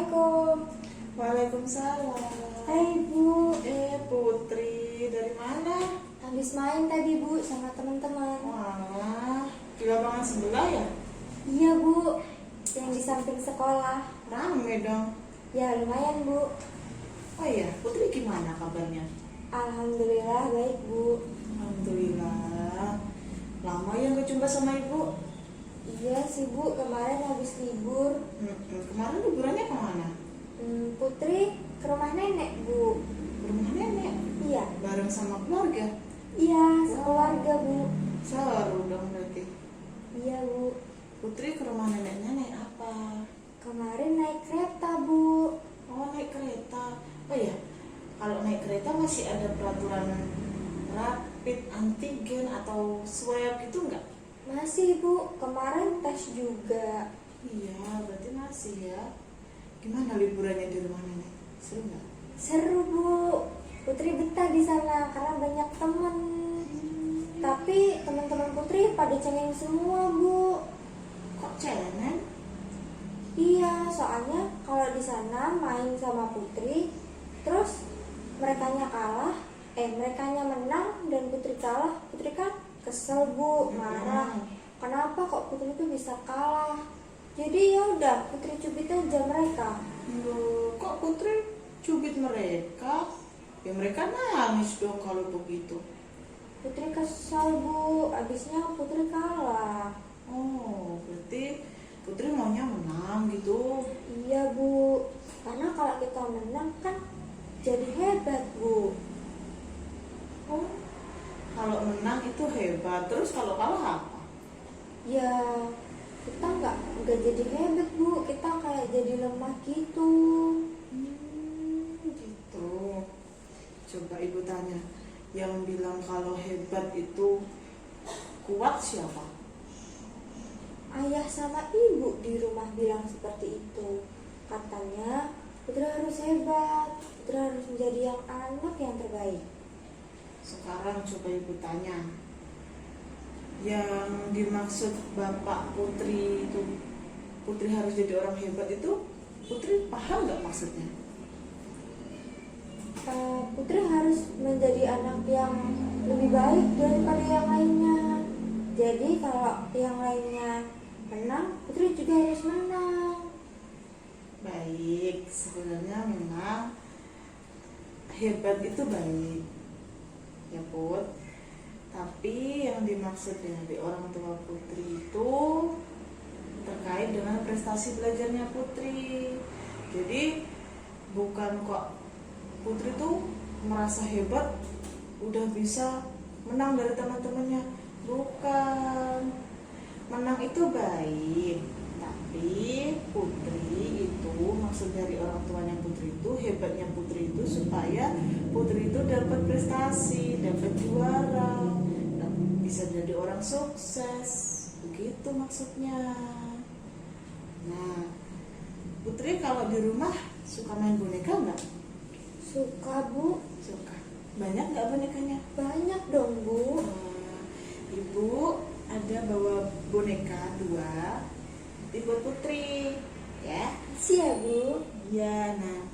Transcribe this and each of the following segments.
Assalamualaikum. Waalaikumsalam. Hai Bu, Putri, dari mana? habis main tadi Bu sama teman-teman. Wah, di lapangan sebelah ya? Iya Bu, yang di samping sekolah. Rame dong. Ya lumayan Bu. Oh iya, Putri gimana kabarnya? Alhamdulillah baik Bu. Alhamdulillah. Lama ya gak jumpa sama ibu? Iya sih Bu, kemarin habis libur. Kemarin liburannya kemana? Putri ke rumah nenek Bu. Rumah nenek? Iya, Bareng sama keluarga? iya sekeluarga Bu. Seru dong berarti. Iya Bu, Putri ke rumah neneknya naik apa? kemarin naik kereta Bu. Oh, naik kereta. Oh iya, kalau naik kereta masih ada peraturan rapid antigen atau swab gitu nggak? Masih Bu, kemarin tes juga. Iya, berarti masih ya. Gimana liburannya di rumah nenek? Seru nggak? Seru Bu, Putri betah di sana karena banyak teman. Tapi teman-teman Putri pada cengeng semua Bu. Kok cengeng? Iya, soalnya kalau di sana main sama Putri, terus merekanya kalah, merekanya menang dan Putri kalah, Putri kan kesel Bu, marah. Kenapa kok Putri itu bisa kalah? Jadi ya udah Putri cubit aja mereka. Loh, kok Putri cubit mereka? Ya mereka nangis dong kalau begitu. Putri kesel Bu, abisnya Putri kalah. Oh, berarti Putri maunya menang gitu. Iya Bu, karena kalau kita menang kan jadi hebat Bu. Oh, kalau menang itu hebat. Terus kalau kalah apa? Ya kita nggak jadi hebat Bu, kita kayak jadi lemah gitu. Gitu. Coba ibu tanya, yang bilang kalau hebat itu kuat siapa? Ayah sama ibu di rumah bilang seperti itu. Katanya Putri harus hebat, Putri harus menjadi yang anak yang terbaik. Sekarang coba ibu tanya, yang dimaksud bapak Putri itu Putri harus jadi orang hebat itu, Putri paham nggak maksudnya? Putri harus menjadi anak yang lebih baik daripada yang lainnya. Jadi kalau yang lainnya menang, Putri juga harus menang. Baik, sebenarnya memang hebat itu baik ya Put. Tapi yang dimaksud dari orang tua Putri itu terkait dengan prestasi belajarnya Putri. Jadi bukan kok Putri tuh merasa hebat udah bisa menang dari teman-temannya. Bukan. Menang itu baik, tapi Putri itu maksud dari orang tuanya Putri itu, hebatnya Putri itu supaya Putri itu dapat prestasi, dapat juara, dan bisa jadi orang sukses. Begitu maksudnya. Nah, Putri kalau di rumah suka main boneka nggak? Suka Bu? Suka. Banyak nggak bonekanya? Banyak dong Bu. Ibu ada bawa boneka 2 buat Putri ya. Siap Bu. Ya, nah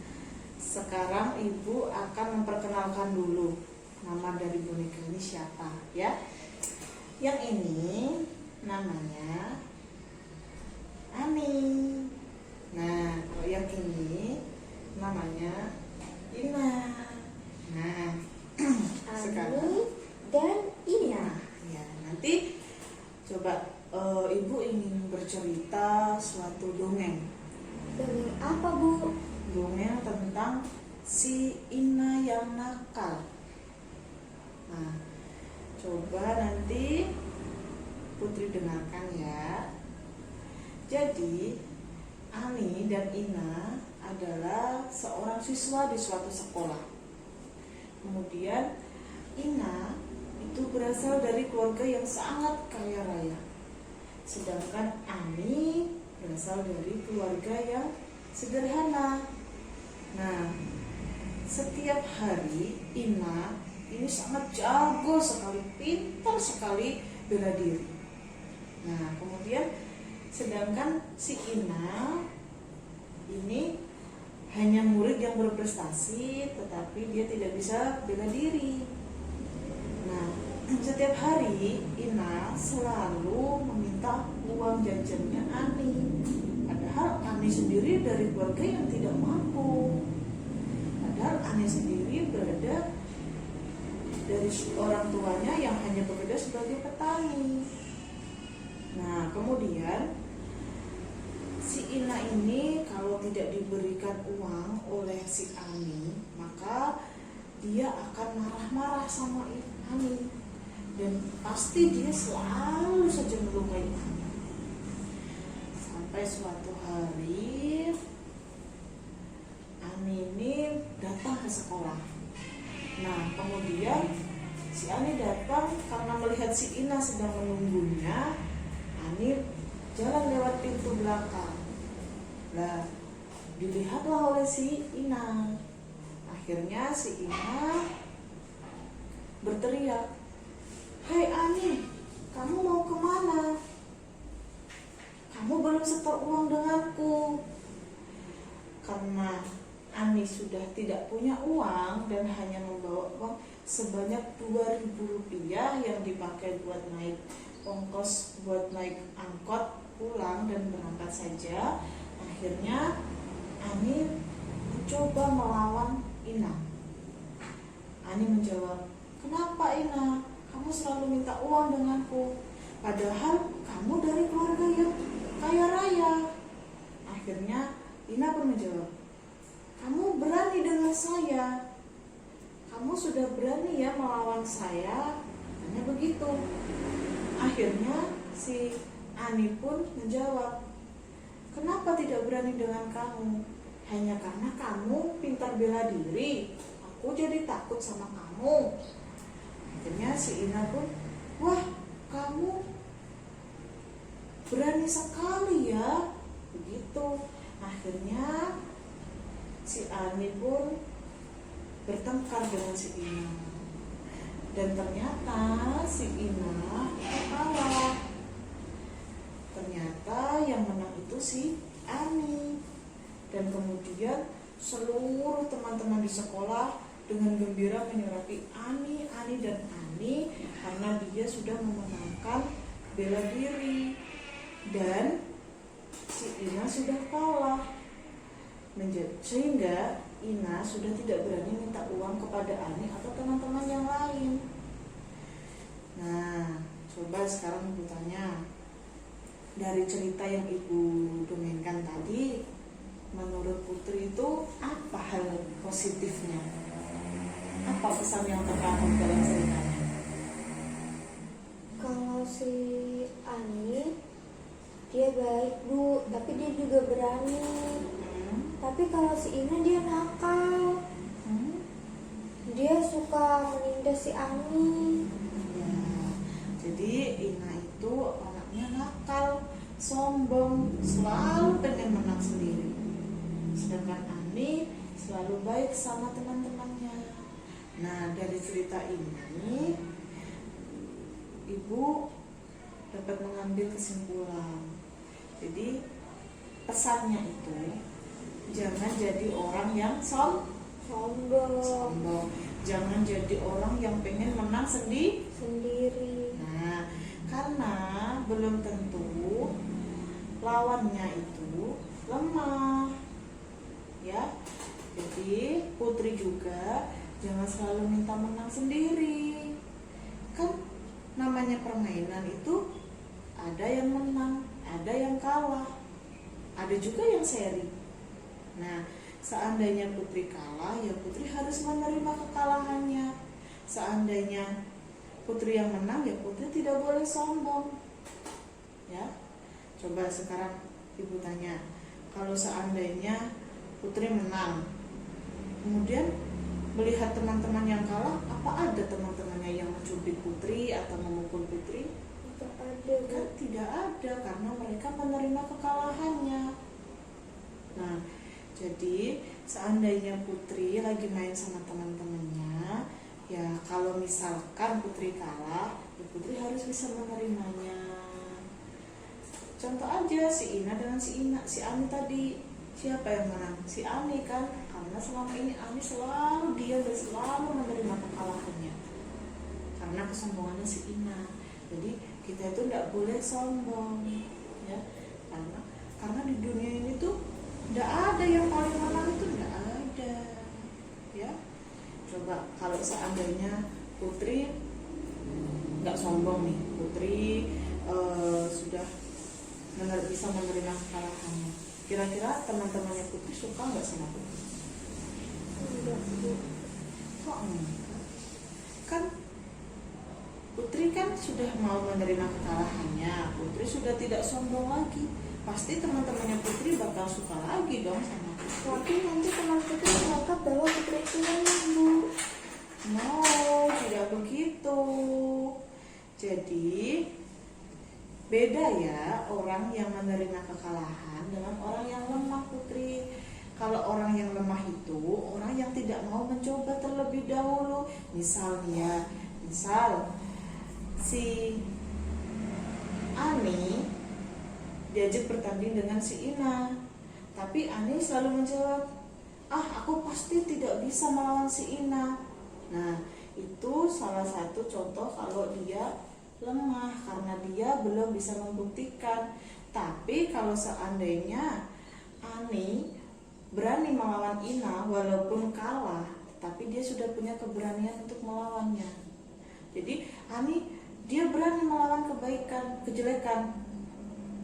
sekarang ibu akan memperkenalkan dulu nama dari boneka ini siapa ya. Yang ini namanya Ani. Nah, kalau yang ini namanya Ina. Nah, sekarang Ani dan Ina. ya nanti coba ibu ingin bercerita suatu dongeng. Dongeng apa Bu? Dongeng tentang si Ina yang nakal. Nah, coba nanti Putri dengarkan ya. Jadi Ani dan Ina adalah seorang siswa di suatu sekolah. Kemudian Ina itu berasal dari keluarga yang sangat kaya raya. Sedangkan Ani berasal dari keluarga yang sederhana. Nah, setiap hari Ina ini sangat jago sekali, pintar sekali bela diri. Nah, kemudian sedangkan si Ina ini hanya murid yang berprestasi, tetapi dia tidak bisa bela diri. Nah, setiap hari Ina selalu meminta uang jajannya Ani. Padahal Ani sendiri dari keluarga yang tidak mampu. Padahal Ani sendiri berada dari orang tuanya yang hanya bekerja sebagai petani. Nah, kemudian si Ina ini kalau tidak diberikan uang oleh si Ani, maka dia akan marah-marah sama Ani, dan pasti dia selalu saja melukai Ani. Sampai suatu hari Ani ini datang ke sekolah. Nah, kemudian si Ani datang karena melihat si Ina sedang menunggunya. Ani jalan lewat pintu belakang. Nah, dilihatlah oleh si Ina. Akhirnya si Ina berteriak, "Hei Ani, kamu mau kemana? Kamu belum setor uang denganku." Karena Ani sudah tidak punya uang dan hanya membawa uang sebanyak Rp2.000 yang dipakai buat naik ongkos, buat naik angkot pulang dan berangkat saja. Akhirnya Ani mencoba melawan Ina. Ani menjawab, "Kenapa Ina? Kamu selalu minta uang denganku, padahal kamu dari keluarga yang kaya raya." Akhirnya Ina pun menjawab, "Kamu berani dengan saya. Kamu sudah berani ya melawan saya." Hanya begitu. Akhirnya si Ani pun menjawab, "Kenapa tidak berani dengan kamu? Hanya karena kamu pintar bela diri, aku jadi takut sama kamu." Akhirnya si Ina pun, "Wah, kamu berani sekali ya." Begitu. Akhirnya si Ani pun bertengkar dengan si Ina. Dan ternyata si Ina kalah. Ternyata yang menang itu si Ani. Dan kemudian seluruh teman-teman di sekolah dengan gembira menyurati Ani karena dia sudah memenangkan bela diri. Dan si Ina sudah kalah. Sehingga Ina sudah tidak berani minta uang kepada Ani atau teman-teman yang lain. Nah, coba sekarang Ibu tanya, dari cerita yang Ibu dongengkan tadi, menurut Putri itu apa hal positifnya? Apa pesan yang terkandung dalam ceritanya? Kalau si Ani, dia baik Bu, tapi dia juga berani. Tapi kalau si Ina dia nakal. Dia suka menindas si Ani. Ya, jadi Ina itu anaknya nakal, sombong, selalu pengen menang sendiri. Sedangkan Ani selalu baik sama teman-temannya. Nah, dari cerita ini Ibu dapat mengambil kesimpulan. Jadi pesannya itu, jangan jadi orang yang sombong. Jangan jadi orang yang pengen menang sendiri. Nah, karena belum tentu lawannya itu lemah. Ya. Jadi Putri juga jangan selalu minta menang sendiri. Kan namanya permainan itu ada yang menang, ada yang kalah, ada juga yang seri. Nah, seandainya Putri kalah, ya Putri harus menerima kekalahannya. Seandainya Putri yang menang, ya Putri tidak boleh sombong. Ya, coba sekarang Ibu tanya, kalau seandainya Putri menang, kemudian melihat teman-teman yang kalah, apa ada teman-temannya yang mencubit Putri atau memukul Putri? Tidak ada Kan tidak ada, karena mereka menerima kekalahannya. Nah, jadi seandainya Putri lagi main sama teman-temannya, ya kalau misalkan Putri kalah, ya Putri harus bisa menerimanya. Contoh aja si Ina dengan si Ani tadi. siapa yang menang? Si Ani kan, karena selama ini Ani selalu diam dan selalu menerima kekalahannya karena kesombongannya si Ina. Jadi kita itu tidak boleh sombong, ya, karena di dunia ini tuh tidak ada yang paling menang, itu tidak ada, ya. Coba kalau seandainya Putri nggak sombong nih, Putri sudah bisa menerima kekalahannya, kira-kira teman-temannya Putri suka nggak sama Putri? Enggak, Bu. Kok enggak? Kan Putri kan sudah mau menerima kekalahannya, Putri sudah tidak sombong lagi, pasti teman-temannya Putri bakal suka lagi dong sama Putri. Tapi nanti teman Putri menganggap bahwa Putri itu menang, Bu. No, tidak begitu. Jadi beda ya orang yang menerima kekalahan dengan orang yang lemah, Putri. Kalau orang yang lemah itu orang yang tidak mau mencoba terlebih dahulu. Misal si Ani diajak bertanding dengan si Ina, tapi Ani selalu menjawab, aku pasti tidak bisa melawan si Ina. Nah, itu salah satu contoh kalau dia lemah karena dia belum bisa membuktikan. Tapi kalau seandainya Ani berani melawan Ina walaupun kalah, tapi dia sudah punya keberanian untuk melawannya. Jadi Ani dia berani melawan kejelekan.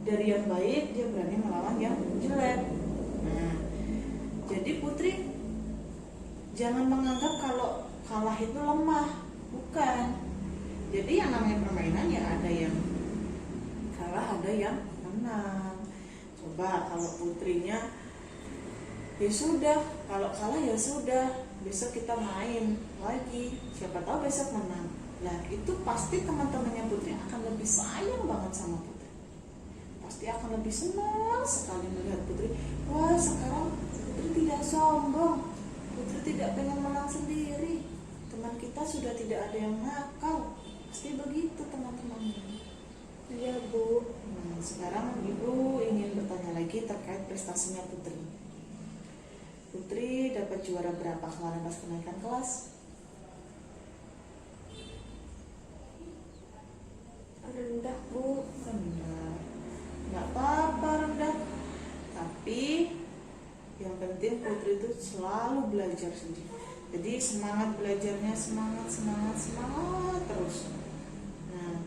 Dari yang baik dia berani melawan yang jelek. Nah, jadi Putri jangan menganggap kalau kalah itu lemah, bukan. Jadi yang namanya permainan ya ada yang kalah, ada yang menang. Coba kalau Putrinya ya sudah, kalau kalah ya sudah, besok kita main lagi, siapa tahu besok menang. Nah itu pasti teman-temannya Putri akan lebih sayang banget sama Putri, pasti akan lebih senang sekali melihat Putri. Wah, sekarang Putri tidak sombong, Putri tidak pengen menang sendiri, teman kita sudah tidak ada yang nakal. Pasti begitu teman-temannya. Iya, Bu. Nah, sekarang Ibu ingin bertanya lagi terkait prestasinya Putri. Putri dapat juara berapa kemarin pas kenaikan kelas? Rendah, Bu. Rendah. Nggak apa-apa rendah. Tapi yang penting Putri itu selalu belajar sendiri. Jadi semangat belajarnya, semangat terus. Nah,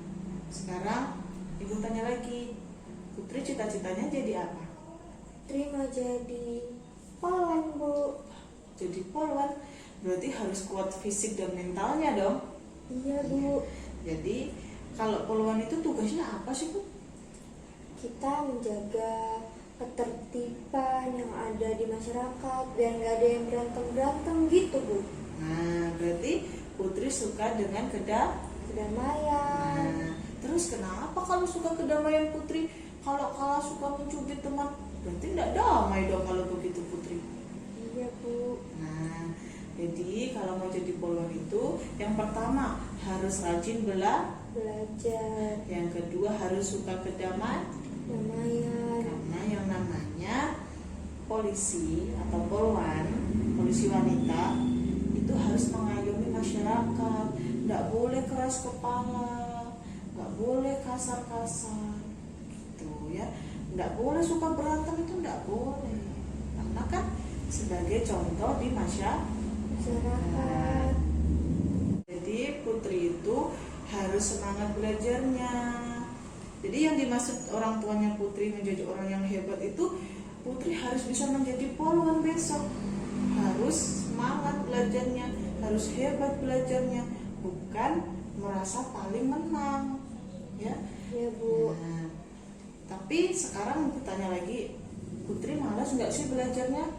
sekarang Ibu tanya lagi, Putri cita-citanya jadi apa? Putri mau jadi polwan, Bu. Jadi polwan, berarti harus kuat fisik dan mentalnya dong. Iya, Bu. Jadi kalau polwan itu tugasnya apa sih, Bu? Kita menjaga ketertiban yang ada di masyarakat biar nggak ada yang berantem gitu, Bu. Nah, berarti Putri suka dengan Kedamaian. Nah, terus kenapa kalau suka kedamaian Putri? Kalau kalah suka mencubit teman, berarti tidak damai dong kalau begitu Putri. Iya, Bu. Nah, jadi kalau mau jadi polwan itu, yang pertama harus rajin belajar. Yang kedua harus suka kedamaian. Karena yang namanya polisi atau polwan, polisi wanita itu harus mengayomi masyarakat, nggak boleh keras kepala, nggak boleh kasar-kasar, gitu ya, nggak boleh suka berantem, itu nggak boleh, karena kan sebagai contoh di masyarakat. Jadi Putri itu harus semangat belajarnya. Jadi yang dimaksud orang tuanya Putri menjadi orang yang hebat itu, Putri harus bisa menjadi polwan besok. Harus semangat belajarnya, harus hebat belajarnya, bukan merasa paling menang, ya. Iya, Bu. Nah, tapi sekarang aku tanya lagi, Putri malas nggak sih belajarnya?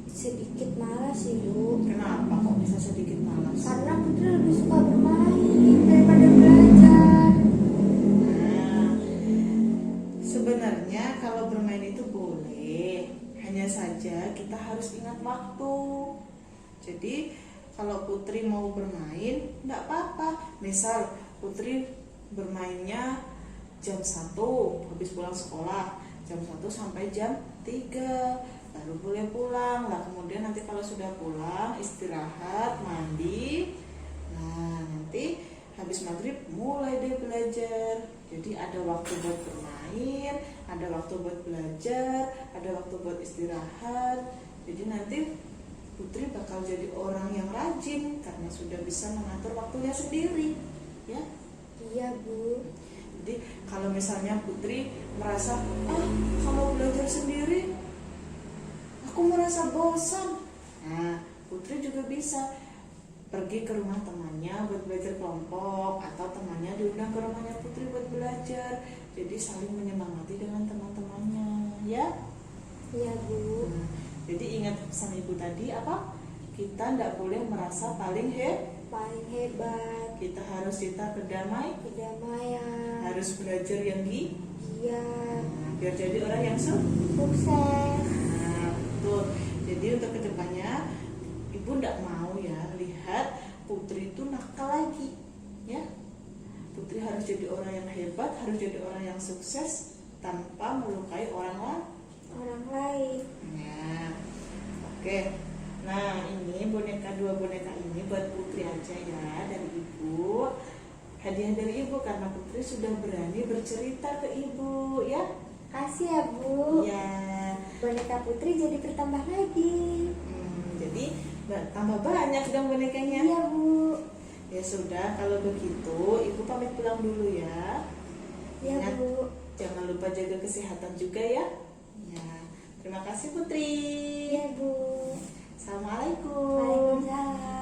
Sedikit malas sih, Bu. Kenapa kok bisa sedikit malas? Karena Putri lebih suka bermain daripada belajar. Nah, sebenarnya kalau bermain itu boleh, hanya saja kita harus ingat waktu. Jadi kalau Putri mau bermain, enggak apa-apa. Misal Putri bermainnya jam 1 habis pulang sekolah, jam 1 sampai jam 3 baru boleh pulang. Nah kemudian nanti kalau sudah pulang istirahat, mandi. Nah nanti habis maghrib mulai deh belajar. Jadi ada waktu buat bermain, ada waktu buat belajar, ada waktu buat istirahat. Jadi nanti Putri bakal jadi orang yang rajin karena sudah bisa mengatur waktunya sendiri, ya. Iya Bu. Jadi kalau misalnya Putri merasa kalau belajar sendiri aku merasa bosan, nah Putri juga bisa pergi ke rumah temannya buat belajar kelompok, atau temannya diundang ke rumahnya Putri buat belajar. Jadi saling menyemangati dengan teman-temannya, ya. Iya Bu. Jadi ingat pesan ibu tadi apa? Kita tidak boleh merasa paling Paling hebat. kita harus cinta Kedamaian. harus belajar yang Iya. biar jadi orang yang Sukses. Nah, betul. Jadi untuk kedepannya ibu tidak mau ya lihat Putri itu nakal lagi, ya. Putri harus jadi orang yang hebat, harus jadi orang yang sukses tanpa melukai orang lain. Ya, oke. Nah ini dua boneka ini buat Putri aja ya dari ibu. Hadiah dari ibu karena Putri sudah berani bercerita ke ibu, ya. Kasih ya Bu. Ya. Boneka Putri jadi bertambah lagi. Jadi tambah banyak dong bonekanya. Iya Bu. Ya sudah, kalau begitu ibu pamit pulang dulu ya. Iya Ingat, Bu. jangan lupa jaga kesehatan juga ya. Ya, terima kasih Putri. Iya Bu. Assalamualaikum. Waalaikumsalam.